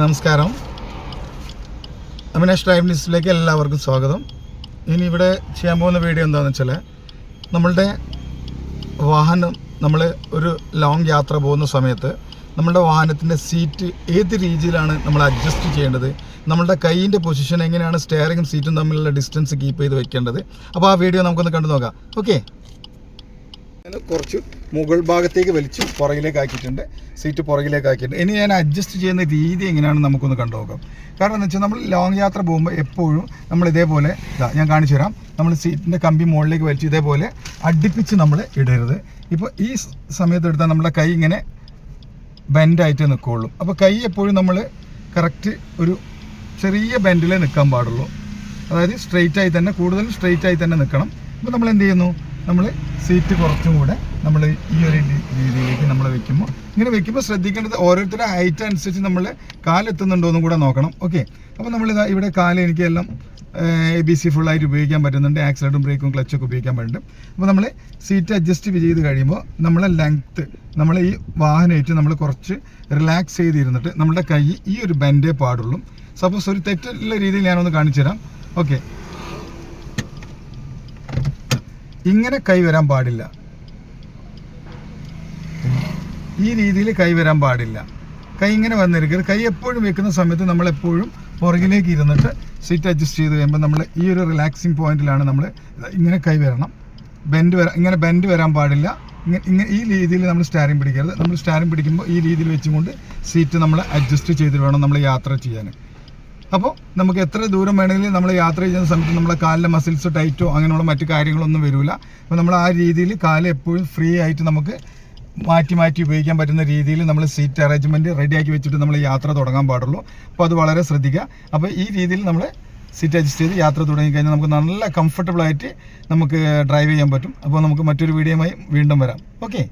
നമസ്കാരം. അവിനാഷ് ഡ്രൈവിംഗ് ലിസ്റ്റിലേക്ക് എല്ലാവർക്കും സ്വാഗതം. ഇനി ഇവിടെ ചെയ്യാൻ പോകുന്ന വീഡിയോ എന്താണെന്ന് വെച്ചാൽ, നമ്മളുടെ വാഹനം നമ്മൾ ഒരു ലോങ് യാത്ര പോകുന്ന സമയത്ത് നമ്മളുടെ വാഹനത്തിൻ്റെ സീറ്റ് ഏത് രീതിയിലാണ് നമ്മൾ അഡ്ജസ്റ്റ് ചെയ്യേണ്ടത്, നമ്മളുടെ കൈയിൻ്റെ പൊസിഷൻ എങ്ങനെയാണ് സ്റ്റെയറിങ്ങും സീറ്റും തമ്മിലുള്ള ഡിസ്റ്റൻസ് കീപ്പ് ചെയ്ത് വെക്കേണ്ടത്. അപ്പോൾ ആ വീഡിയോ നമുക്കൊന്ന് കണ്ടു നോക്കാം. ഓക്കെ, കുറച്ച് മുകൾ ഭാഗത്തേക്ക് വലിച്ച് പുറകിലേക്ക് ആക്കിയിട്ടുണ്ട്, സീറ്റ് പുറകിലേക്ക് ആക്കിയിട്ടുണ്ട്. ഇനി ഞാൻ അഡ്ജസ്റ്റ് ചെയ്യുന്ന രീതി എങ്ങനെയാണെന്ന് നമുക്കൊന്ന് കണ്ടു നോക്കാം. കാരണം എന്ന് വെച്ചാൽ നമ്മൾ ലോങ് യാത്ര പോകുമ്പോൾ എപ്പോഴും നമ്മൾ ഇതേപോലെ ഞാൻ കാണിച്ചു തരാം, നമ്മൾ സീറ്റിൻ്റെ കമ്പി മുകളിലേക്ക് വലിച്ച് ഇതേപോലെ അടുപ്പിച്ച് നമ്മൾ ഇടരുത്. ഇപ്പോൾ ഈ സമയത്ത് എടുത്താൽ നമ്മുടെ കൈ ഇങ്ങനെ ബെൻഡായിട്ട് നിൽക്കുകയുള്ളൂ. അപ്പോൾ കൈ എപ്പോഴും നമ്മൾ കറക്റ്റ് ഒരു ചെറിയ ബെൻഡിലേ നിൽക്കാൻ പാടുള്ളൂ. അതായത് സ്ട്രെയിറ്റ് ആയി തന്നെ, കൂടുതലും സ്ട്രെയിറ്റ് ആയി തന്നെ നിൽക്കണം. അപ്പോൾ നമ്മൾ എന്ത് ചെയ്യുന്നു, നമ്മൾ സീറ്റ് കുറച്ചും കൂടെ നമ്മൾ ഈ ഒരു രീതിയിലേക്ക് നമ്മൾ വെക്കുമ്പോൾ, ഇങ്ങനെ വെക്കുമ്പോൾ ശ്രദ്ധിക്കേണ്ടത് ഓരോരുത്തരുടെ ഹൈറ്റ് അനുസരിച്ച് നമ്മൾ കാലെത്തുന്നുണ്ടോ എന്നും കൂടെ നോക്കണം. ഓക്കെ, അപ്പോൾ നമ്മളിതാ ഇവിടെ കാല് എനിക്ക് എല്ലാം ABC ഫുള്ളായിട്ട് ഉപയോഗിക്കാൻ പറ്റുന്നുണ്ട്, ആക്സിലേറ്ററും ബ്രേക്കും ക്ലച്ചൊക്കെ ഉപയോഗിക്കാൻ പറ്റുന്നുണ്ട്. അപ്പോൾ നമ്മൾ സീറ്റ് അഡ്ജസ്റ്റ് ചെയ്ത് കഴിയുമ്പോൾ നമ്മളെ ലെങ്ത്ത്, നമ്മൾ ഈ വാഹനമായിട്ട് നമ്മൾ കുറച്ച് റിലാക്സ് ചെയ്തിരുന്നിട്ട് നമ്മുടെ കൈ ഈ ഒരു ബെൻഡേ പാടുള്ളൂ. സപ്പോസ് ഒരു തെറ്റുള്ള രീതിയിൽ ഞാനൊന്ന് കാണിച്ചു തരാം. ഓക്കെ, ഇങ്ങനെ കൈ വരാൻ പാടില്ല, ഈ രീതിയിൽ കൈ വരാൻ പാടില്ല. കൈ ഇങ്ങനെ വന്നിരിക്കരുത്. കൈ എപ്പോഴും വെക്കുന്ന സമയത്ത് നമ്മളെപ്പോഴും പുറകിലേക്ക് ഇരുന്നിട്ട് സീറ്റ് അഡ്ജസ്റ്റ് ചെയ്ത് കഴിയുമ്പോൾ നമ്മൾ ഈ ഒരു റിലാക്സിങ് പോയിന്റിലാണ് നമ്മൾ ഇങ്ങനെ കൈ വരണം. ഇങ്ങനെ ബെൻഡ് വരാൻ പാടില്ല. ഇങ്ങനെ ഈ രീതിയിൽ നമ്മൾ സ്റ്റാരിങ് പിടിക്കരുത്. നമ്മൾ സ്റ്റാരിങ് പിടിക്കുമ്പോൾ ഈ രീതിയിൽ വെച്ചുകൊണ്ട് സീറ്റ് നമ്മൾ അഡ്ജസ്റ്റ് ചെയ്തിട്ട് വേണം നമ്മൾ യാത്ര ചെയ്യാൻ. അപ്പോൾ നമുക്ക് എത്ര ദൂരം വേണമെങ്കിലും നമ്മൾ യാത്ര ചെയ്യുന്ന സമയത്ത് നമ്മളെ കാലിലെ മസിൽസ് ടൈറ്റോ അങ്ങനെയുള്ള മറ്റു കാര്യങ്ങളൊന്നും വരില്ല. അപ്പോൾ നമ്മൾ ആ രീതിയിൽ കാല് എപ്പോഴും ഫ്രീ ആയിട്ട് നമുക്ക് മാറ്റി ഉപയോഗിക്കാൻ പറ്റുന്ന രീതിയിൽ നമ്മൾ സീറ്റ് അറേഞ്ച്മെൻറ്റ് റെഡിയാക്കി വെച്ചിട്ട് നമ്മൾ യാത്ര തുടങ്ങാൻ പാടുള്ളൂ. അപ്പോൾ അത് വളരെ ശ്രദ്ധിക്കുക. അപ്പോൾ ഈ രീതിയിൽ നമ്മൾ സീറ്റ് അഡ്ജസ്റ്റ് ചെയ്ത് യാത്ര തുടങ്ങിക്കഴിഞ്ഞാൽ നമുക്ക് നല്ല കംഫർട്ടബിളായിട്ട് നമുക്ക് ഡ്രൈവ് ചെയ്യാൻ പറ്റും. അപ്പോൾ നമുക്ക് മറ്റൊരു വീഡിയോയുമായി വീണ്ടും വരാം. ഓക്കെ.